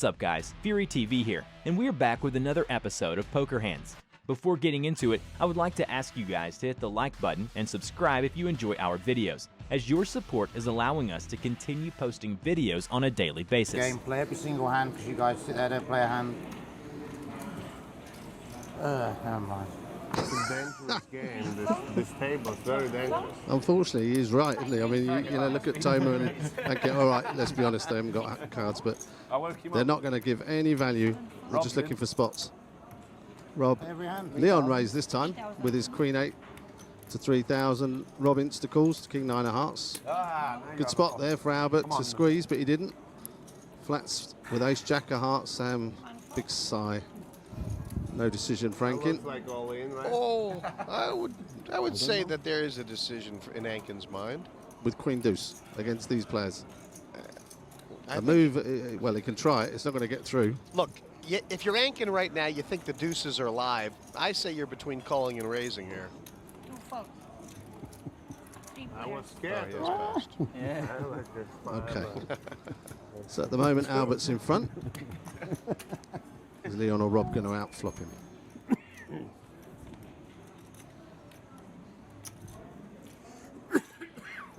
What's up guys, FuryTV here, and we're back with another episode of Poker Hands. Before getting into it, I would like to ask you guys to hit the like button and subscribe if you enjoy our videos, as your support is allowing us to continue posting videos on a daily basis. Game, play every single hand, because you guys sit there, don't play a hand. Never mind. It's a dangerous game. This table is very dangerous. Unfortunately, he's right, isn't he? I mean, you know, look at Tamer and okay, all right, let's be honest, they haven't got cards, but they're not going to give any value. They're just looking for spots. Rob, Leon raised this time with his Queen 8 to 3,000. Rob insta-calls to King 9 of Hearts. Good spot there for Albert to squeeze, but he didn't. Flats with Ace Jack of Hearts. Big sigh. No decision, Frankin. Like all in, right? Oh, I would say that there is a decision in Ankin's mind. With Queen Deuce against these players. A move, well, he can try it. It's not going to get through. Look, if you're Ankin right now, you think the deuces are live. I say you're between calling and raising here. I was scared. Yeah. Okay. So at the moment, Albert's in front. Is Leon or Rob going to outflop him?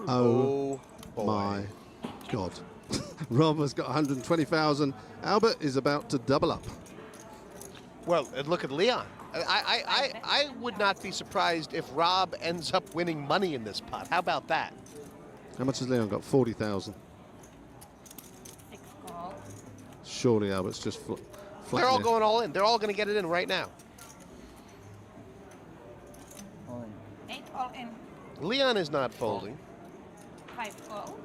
Oh my God. Rob has got 120,000. Albert is about to double up. Well, and look at Leon. I would not be surprised if Rob ends up winning money in this pot. How about that? How much has Leon got? 40,000. 6 calls. Surely Albert's just flat. They're all going all in. They're all going to get it in right now. 8 all in. Leon is not folding. 5 call.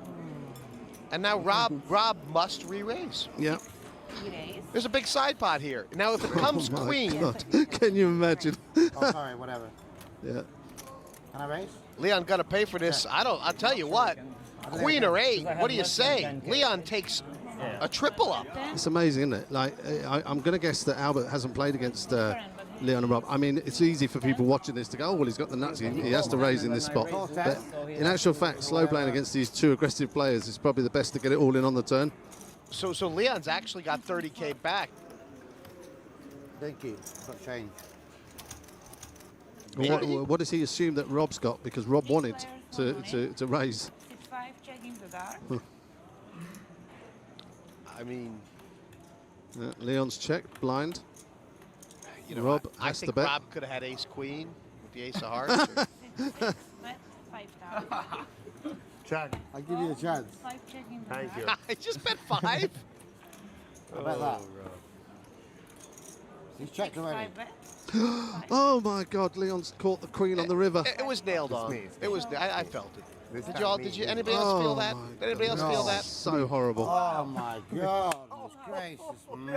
And now Rob must re-raise. Yeah. Raise. There's a big side pot here. Now if it comes Oh my queen, God. Can you imagine? Oh, sorry, whatever. Yeah. Can I raise? Leon got to pay for this. I'll tell you what. Queen or 8, what do you say? Leon takes a triple up. It's amazing, isn't it? Like, I'm going to guess that Albert hasn't played against Leon and Rob. I mean, it's easy for people watching this to go, oh, well, he's got the nuts. He has to raise in this spot. But in actual fact, slow playing against these two aggressive players is probably the best to get it all in on the turn. So Leon's actually got 30K back. Thank you. Got change. What does he assume that Rob's got? Because Rob wanted to raise. 6-5 checking the dark. I mean, Leon's check, blind. you know, Rob I has to think bet. Rob could have had ace queen with the ace of hearts. 6 bet 5,000. Check. I'll give you a chance. 5 checking the Thank dark. you. I just bet 5. How about that? He's checked 6-5 already. bet. Oh my God, Leon's caught the queen on the river. It was nailed on. me. It was. I felt it. This Did time you all? me. Did you? Anybody else feel that? my Anybody else feel that? So horrible. Oh my God. Gracious me.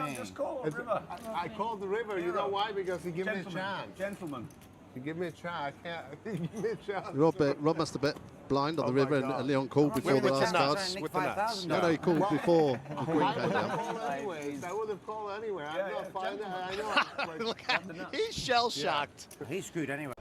I called the river. You know why? Because he gave me a chance. Gentlemen. He gave me a chance. I can't. He gave me a chance. Rob must have bet blind on the Oh my river, God. and Leon called before With the the last nuts. cards. With the nuts. No, he called before the queen I came would have down. called anyways. I would have called anyway. I'm not fine. I know. Look at he's shell shocked. He's screwed anyway.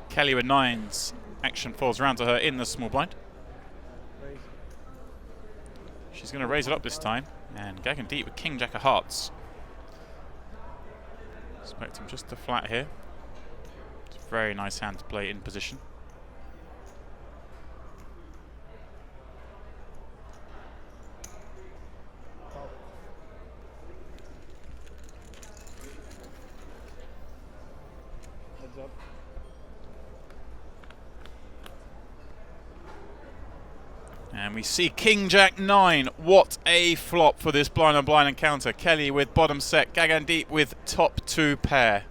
Kelly with 9s. Action falls around to her in the small blind. She's going to raise it up this time. And Gagandeep with King Jack of Hearts. Expecting just a flat here. It's a very nice hand to play in position. And we see King Jack 9. What a flop for this blind on blind encounter. Kelly with bottom set, Gagandeep with top 2 pair.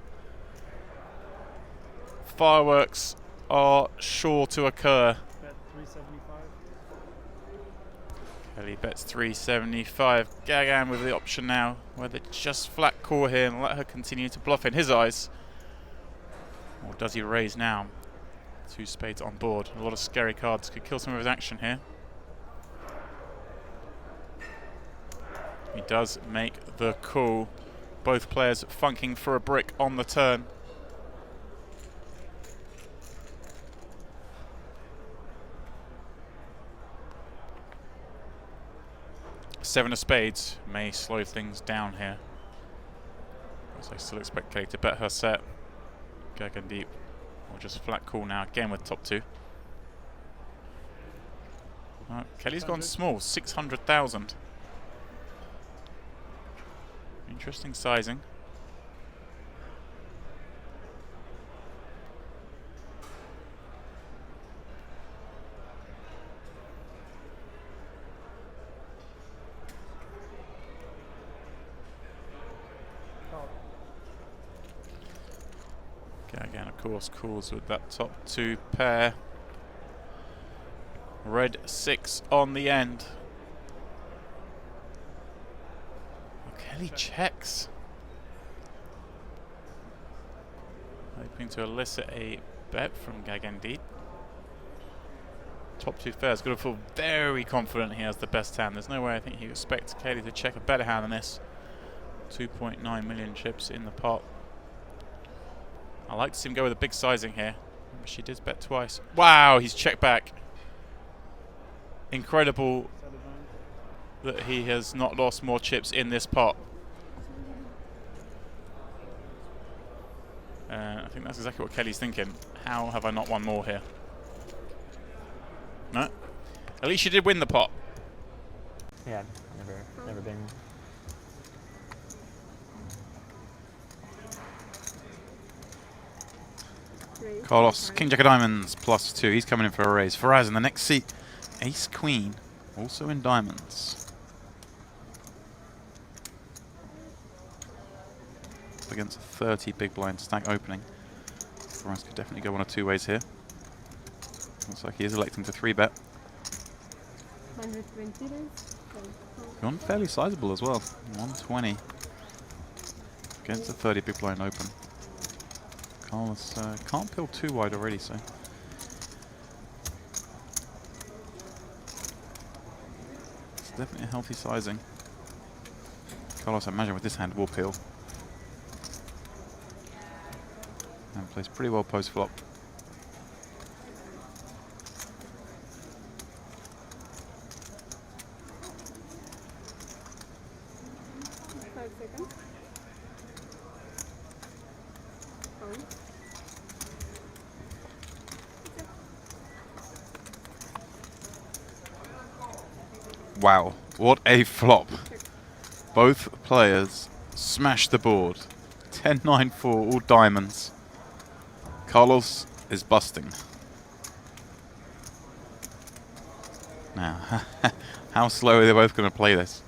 Fireworks are sure to occur. Bet 375. Kelly bets 375. Gagan with the option now, whether just flat call here and let her continue to bluff in his eyes. Or does he raise now? 2 spades on board. A lot of scary cards could kill some of his action here. He does make the call. Both players funking for a brick on the turn. Seven of spades may slow things down here. So I still expect Kelly to bet her set. Gagandeep or just flat call now again with top 2. Kelly's gone small, 600,000. Interesting sizing. Again, of course, calls with that top 2 pair. Red 6 on the end. Kelly checks. Hoping to elicit a bet from Gagandeep. Top 2 pairs. Got to feel very confident he has the best hand. There's no way I think he expects Kelly to check a better hand than this. 2.9 million chips in the pot. I like to see him go with a big sizing here. She did bet twice. Wow, he's checked back. Incredible that he has not lost more chips in this pot. I think that's exactly what Kelly's thinking. How have I not won more here? No. At least you did win the pot. Yeah, never been. Carlos, King Jack of Diamonds plus 2. He's coming in for a raise. Faraz in the next seat. Ace Queen, also in diamonds. Against a 30 big blind stack opening. Faraz could definitely go one of 2 ways here. Looks like he is electing to 3-bet. 120 Gone fairly sizable as well. 120 against a 30 big blind open. Carlos can't pill too wide already, so. It's definitely a healthy sizing. Carlos, I imagine with this hand will peel. And plays pretty well post flop. Wow, what a flop. Both players smash the board. 10-9-4, all diamonds. Carlos is busting. Now, how slow are they both going to play this?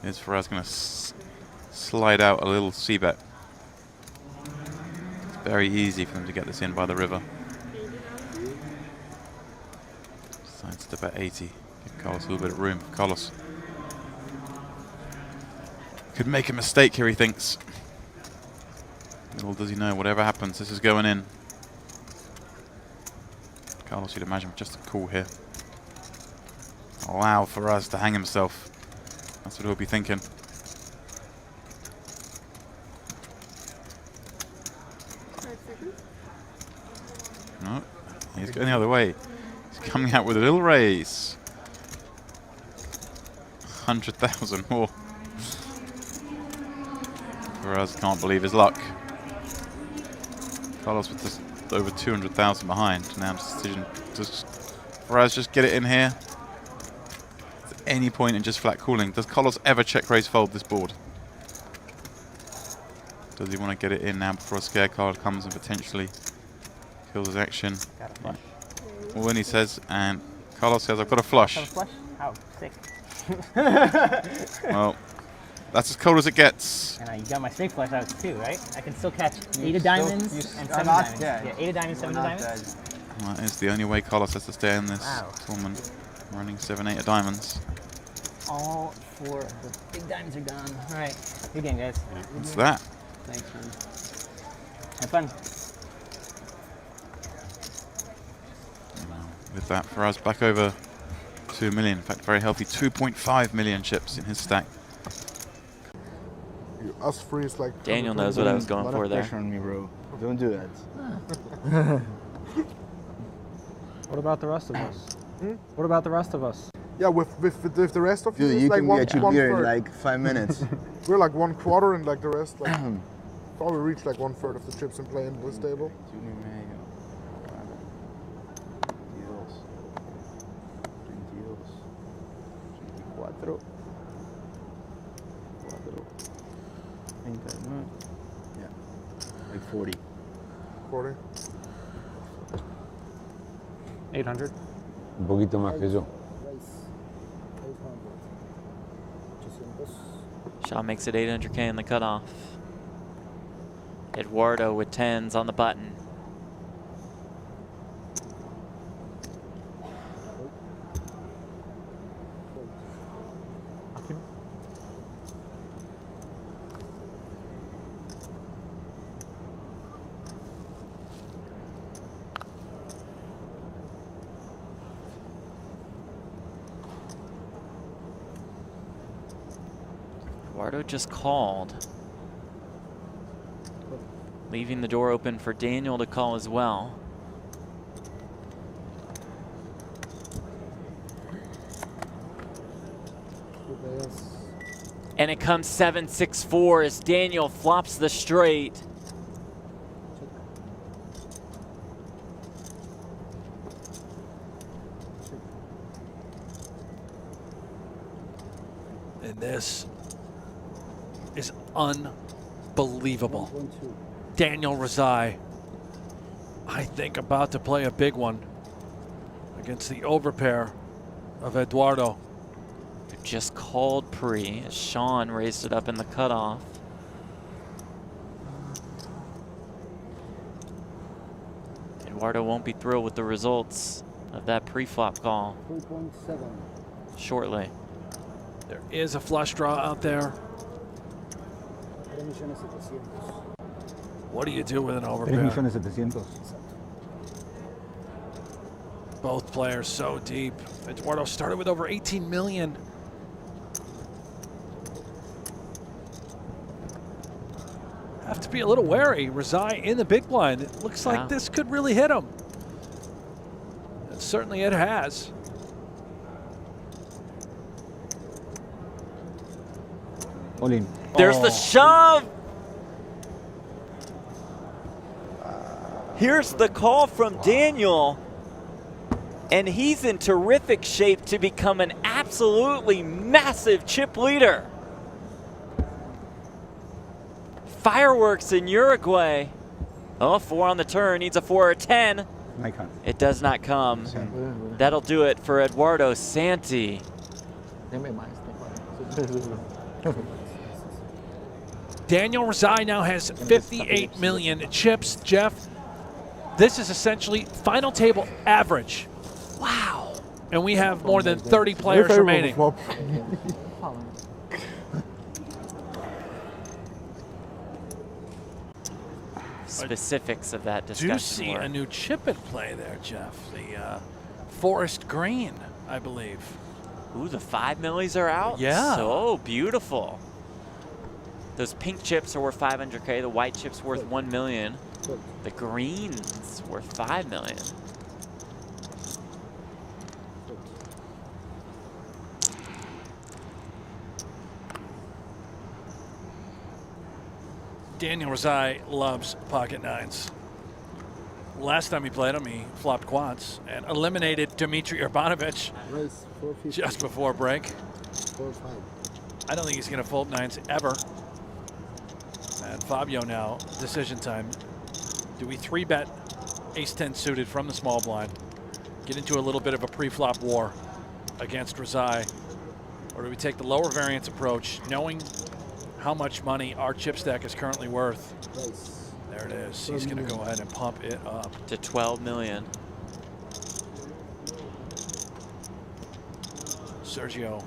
Is Faraz going to slide out a little c-bet? It's very easy for them to get this in by the river. Decides to bet 80. Give Carlos a little bit of room. Carlos could make a mistake here, he thinks. Little does he know, whatever happens, this is going in. Carlos, you'd imagine, just a call here. Allow Faraz to hang himself. That's what he'll be thinking. No, he's going the other way. He's coming out with a little raise. 100,000 more. Faraz can't believe his luck. Carlos with just over 200,000 behind. Now decision. Does Faraz just get it in here? At any point in just flat calling. Does Carlos ever check raise fold this board? Does he want to get it in now before a scare card comes and potentially kills his action. Got a flush. When he says, and Carlos says, I've got a flush. Have a flush? How sick. Well, that's as cold as it gets. And you got my straight flush out too, right? I can still catch 8 of diamonds and 7 of diamonds. Yeah, 8 of diamonds, 7 of diamonds. That is the only way Carlos has to stay in this tournament. Running 7, 8 of diamonds. All 4 of the big diamonds are gone. All right, good game, guys. What's that? Thanks, man. Have fun. With that, Faraz back over 2 million. In fact, very healthy 2.5 million chips in his stack. Us free is like. Daniel knows what I was going for there. Pressure on me, bro. Don't do that. What about the rest of us? What about the rest of us? Yeah, with the rest of you, Dude, it's you like can one get your beer in third. like 5 minutes. We're like 1/4 and like the rest like probably reach like 1/3 of the chips in play in this table. Yeah, like 40. 40. 800. Un poquito más que yo. Shaw makes it 800K in the cutoff. Eduardo with 10s on the button. Eduardo just called, leaving the door open for Daniel to call as well. And it comes 7-6-4 as Daniel flops the straight. And this is unbelievable. Daniel Razai, I think, about to play a big one against the overpair of Eduardo. Just called pre as Sean raised it up in the cutoff. Eduardo won't be thrilled with the results of that pre-flop call. 3.7. Shortly. There is a flush draw out there. What do you do with an overpair? Both players so deep. Eduardo started with over 18 million. Have to be a little wary. Razai in the big blind. It looks like this could really hit him. And certainly it has. There's the shove. Here's the call from Daniel. And he's in terrific shape to become an absolutely massive chip leader. Fireworks in Uruguay. Oh, 4 on the turn, needs a 4 or 10. It does not come. That'll do it for Eduardo Santi. Daniel Razai now has 58 million chips. Jeff, this is essentially final table average. Wow. And we have more than 30 players remaining. Specifics of that discussion. Do see a new chip at play there, Jeff. The forest green, I believe. Ooh, the 5 millis are out? Yeah. So beautiful. Those pink chips are worth 500K. The white chips worth 1 million. The greens worth 5 million. Daniel Razai loves pocket nines. Last time he played him, he flopped quads and eliminated Dmitry Urbanovic just before break. I don't think he's going to fold nines ever. And Fabio now, decision time. Do we 3-bet ace-10 suited from the small blind, get into a little bit of a pre-flop war against Razai? Or do we take the lower variance approach, knowing how much money our chip stack is currently worth? There it is. He's going to go ahead and pump it up to 12 million. Sergio,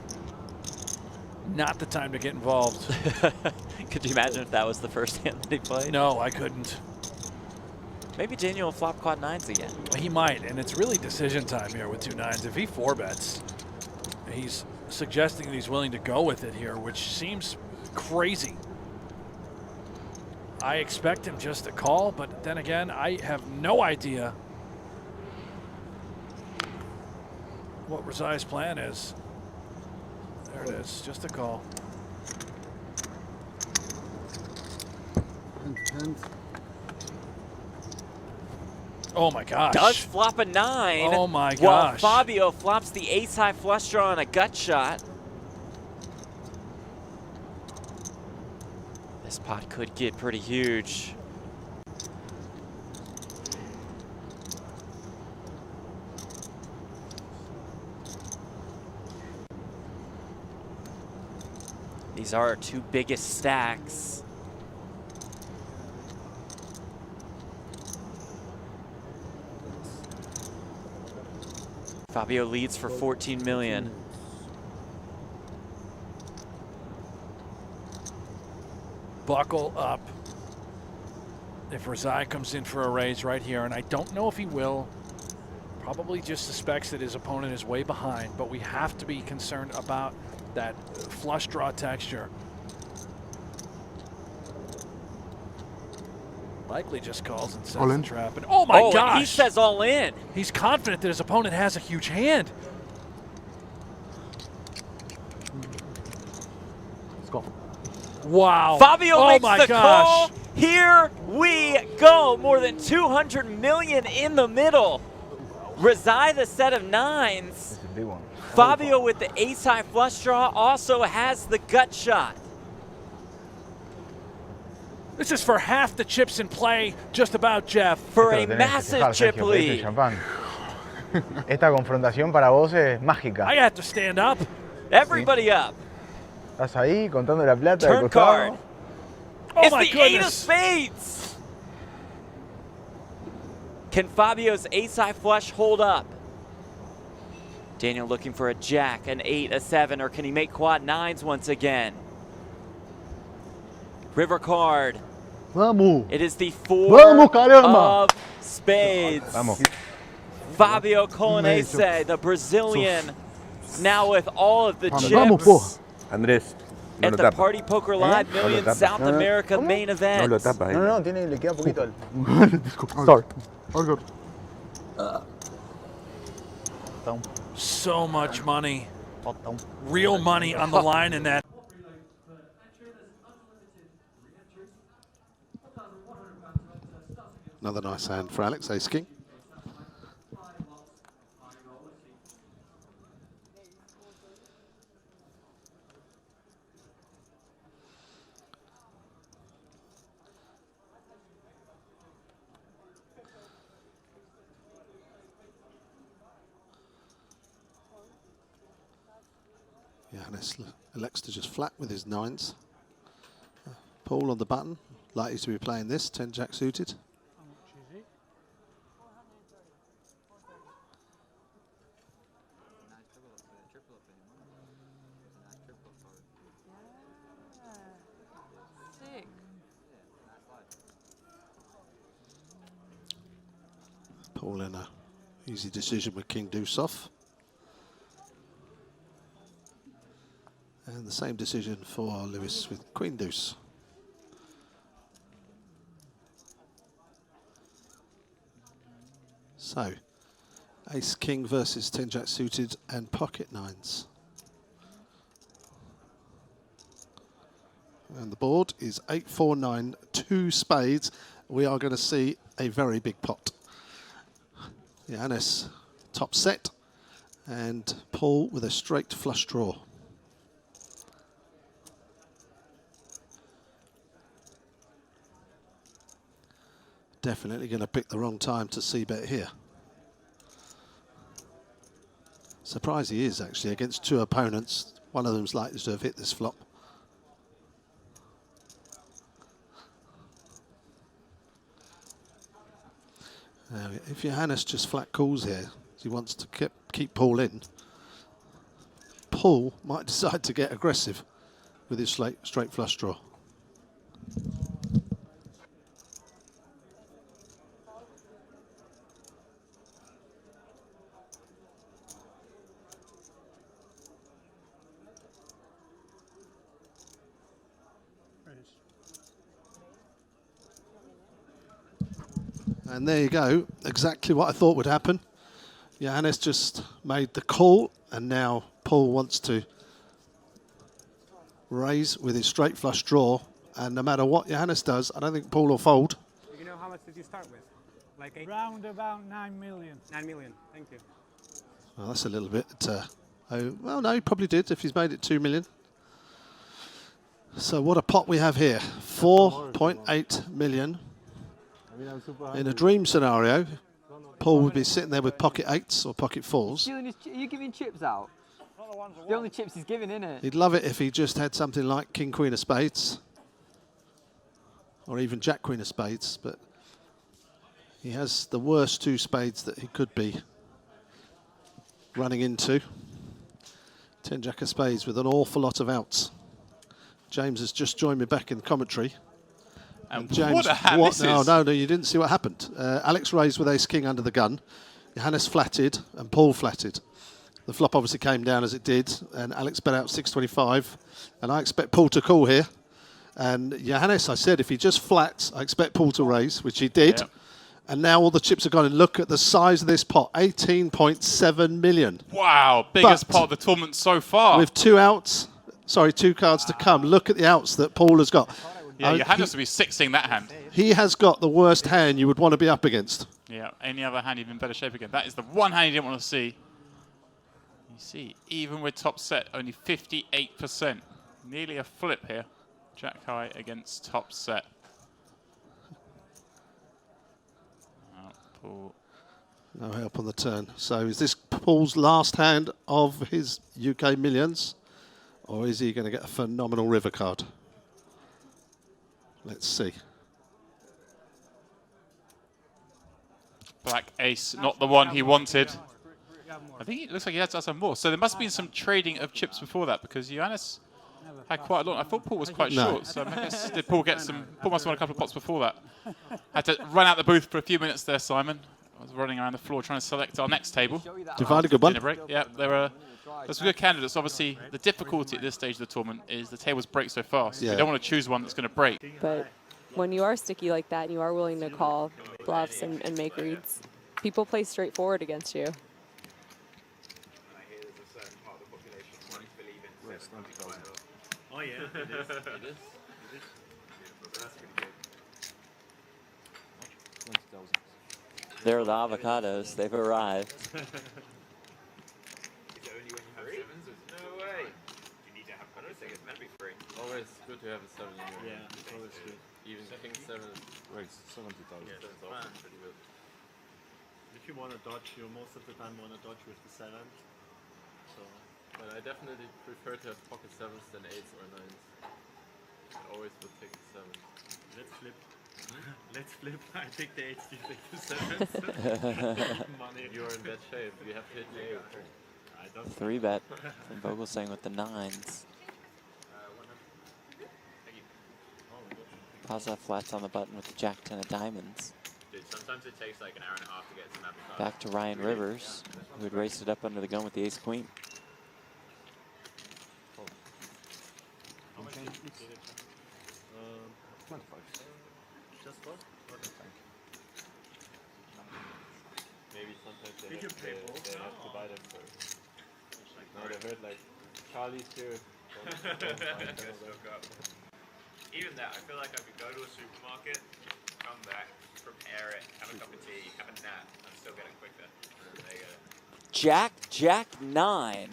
not the time to get involved. Could you imagine if that was the first hand that he played? No, I couldn't. Maybe Daniel will flop quad nines again. He might, and it's really decision time here with 2 nines. If he 4-bets, he's suggesting that he's willing to go with it here, which seems crazy. I expect him just to call, but then again, I have no idea what Razai's plan is. There it is, just a call. Oh my gosh. Does flop a 9. Oh my gosh. While Fabio flops the ace-high flush draw on a gut shot. This pot could get pretty huge. These are our 2 biggest stacks. Fabio leads for 14 million. Buckle up. If Razai comes in for a raise right here, and I don't know if he will, probably just suspects that his opponent is way behind, but we have to be concerned about that flush draw texture. Likely just calls and sets All in. the trap. And oh my gosh! He says all in. He's confident that his opponent has a huge hand. Let's go. Wow. Fabio makes my the gosh. call. Here we go. More than 200 million in the middle. Razai the set of 9s. It's a big one. Fabio with the ace-high flush draw also has the gut shot. This is for half the chips in play, just about, Jeff. For a massive chip lead. Esta confrontación para vos es mágica. I have to stand up. Everybody up. Estás ahí contando la plata. Turn card. Oh it's my the goodness. 8 of spades. Can Fabio's ace-high flush hold up? Daniel looking for a jack, an 8, a 7, or can he make quad 9s once again? River card. Vamos. It is the 4 Vamos, caramba. of spades. Vamos. Fabio Colonese, the Brazilian, now with all of the Vamos, chips Andrés, no at lo the tapa. Party Poker Live No lo Million tapa. South America main No event. lo tapa, No, no, le queda poquito. Sorry. All good. So much money. Real money on the line in that. Another nice hand for Alex, ace king. Johannes elects to just flat with his 9s. Paul on the button, likely to be playing this, 10 jack suited. Paul in a easy decision with king deuce off. And the same decision for Lewis with queen deuce. So, ace king versus 10 jack suited and pocket 9s. And the board is 8, 4, 9, 2 spades. We are going to see a very big pot. Johannes top set and Paul with a straight flush draw. Definitely going to pick the wrong time to c-bet here. Surprised he is, actually, against two opponents. One of them's likely to have hit this flop. Now, if Johannes just flat calls here, he wants to keep Paul in, Paul might decide to get aggressive with his straight flush draw. And there you go, exactly what I thought would happen. Johannes just made the call, and now Paul wants to raise with his straight flush draw. And no matter what Johannes does, I don't think Paul will fold. You know how much did you start with? Like round about 9 million. 9 million, thank you. Well, that's a little bit. Well, no, he probably did if he's made it 2 million. So what a pot we have here, 4.8 million. In a dream scenario, Paul would be sitting there with pocket eights or pocket fours. Are you giving chips out? The only chips he's giving, innit? He'd love it if he just had something like King, Queen of Spades. Or even Jack, Queen of Spades. But he has the worst two spades that he could be running into. 10 Jack of Spades with an awful lot of outs. James has just joined me back in commentary. And James, what a hand this is. No, you didn't see what happened. Alex raised with ace-king under the gun. Johannes flatted and Paul flatted. The flop obviously came down as it did, and Alex bet out 625. And I expect Paul to call here. And Johannes, I said, if he just flats, I expect Paul to raise, which he did. Yep. And now all the chips are gone. And look at the size of this pot, 18.7 million. Wow, biggest pot of the tournament so far. With two cards to come. Look at the outs that Paul has got. Yeah, Johannes will be sixing that hand. He has got the worst hand you would want to be up against. Yeah, any other hand even better shape again. That is the one hand you didn't want to see. You see, even with top set, only 58%. Nearly a flip here. Jack high against top set. Paul. No help on the turn. So is this Paul's last hand of his UK millions? Or is he going to get a phenomenal river card? Let's see. Black ace, not the one he wanted. I think it looks like he has to have some more. So there must have been some trading of chips before that, because Johannes had quite a lot. I thought Paul was quite short, so I guess did Paul get some? Paul must have won a couple of pots before that. Had to run out the booth for a few minutes there, Simon. I was running around the floor trying to select our next table. Divide a good one. Break. Yeah, there's some good candidates. Obviously, the difficulty at this stage of the tournament is the tables break so fast. Yeah. You don't want to choose one that's going to break. But when you are sticky like that and you are willing to call bluffs and make reads, people play straightforward against you. Oh yeah, it is. It is. There are the avocados. They've arrived. No way. You need to have. I don't think it's meant to be free. Always good to have a 7 in your Yeah, it's always good. Even King 7 is Right, 70,000. Yeah, that's also pretty good. If you want to dodge, you most of the time want to dodge with the 7. So, but I definitely prefer to have pocket 7s than 8s or 9s. I always would take the 7. Let's flip. Let's flip. I take the 8s, you take the 7s. Money. You're in bad shape. You have to hit the 8. 3-bet from Vogelsang with the 9s. Vazha flats on the button with the Jack 10 of diamonds. Dude, sometimes it takes like an hour and a half to get some avocado. Back to Ryan Rivers, who had raced it up under the gun with the ace queen. How much did you get it? 25. Just what? Maybe sometimes they have to buy them first. No, they heard like Charlie's here. Even that, I feel like I could go to a supermarket, come back, prepare it, have a cup of tea, have a nap, and still get it quicker. There you go. Jack 9.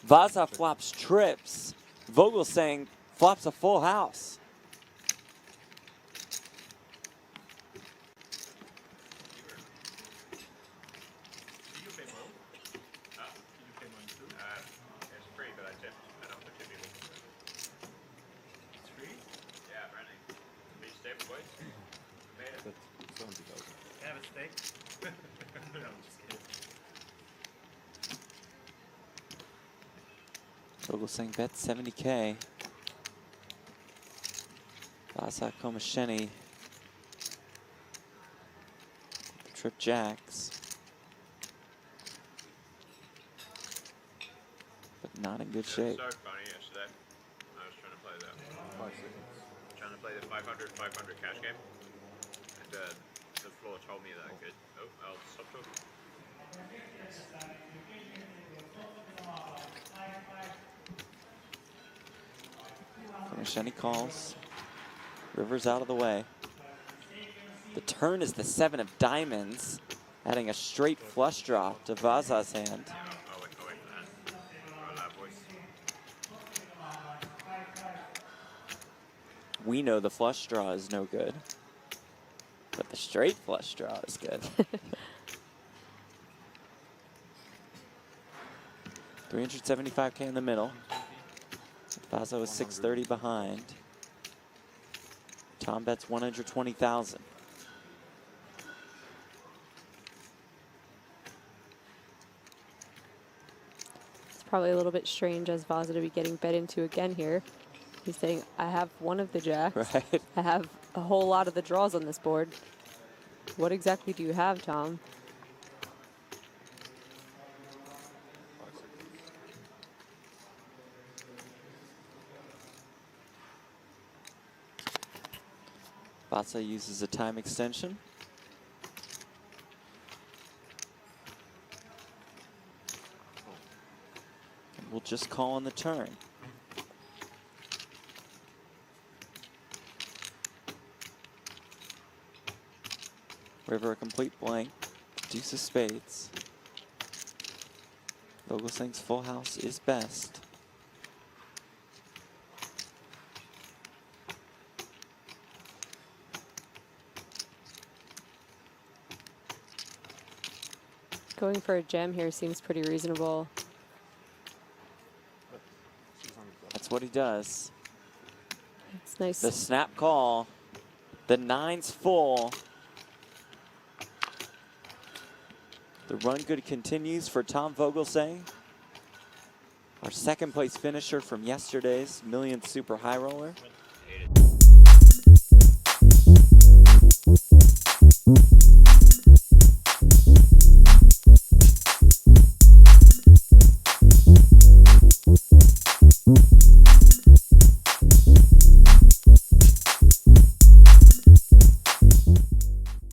Vazha flops trips. Vogelsang flops a full house. a steak? No, I'm just kidding. Vogelsang bet 70K. Vazha Komasheni. Trip jacks. But not in good shape. So funny yesterday. I was trying to play the 5 seconds. Trying to play the 500 cash game. And the floor told me that I could. Oh, I'll stop talking. Komasheni calls. River's out of the way. The turn is the 7 of diamonds, adding a straight flush draw to Vazha's hand. I'll wait for that. All right, boys. We know the flush draw is no good, but the straight flush draw is good. 375K in the middle. Vazha was 630 behind. Tom bets 120,000. It's probably a little bit strange as Vazha to be getting bet into again here. He's saying, I have one of the jacks. Right. I have a whole lot of the draws on this board. What exactly do you have, Tom? Vazha uses a time extension. And we'll just call on the turn. River a complete blank. Deuce of spades. Vogelsang's full house is best. Going for a gem here seems pretty reasonable. That's what he does. It's nice. The snap call. The 9's full. The run good continues for Tom Vogelsang. Our second place finisher from yesterday's Million Super High Roller.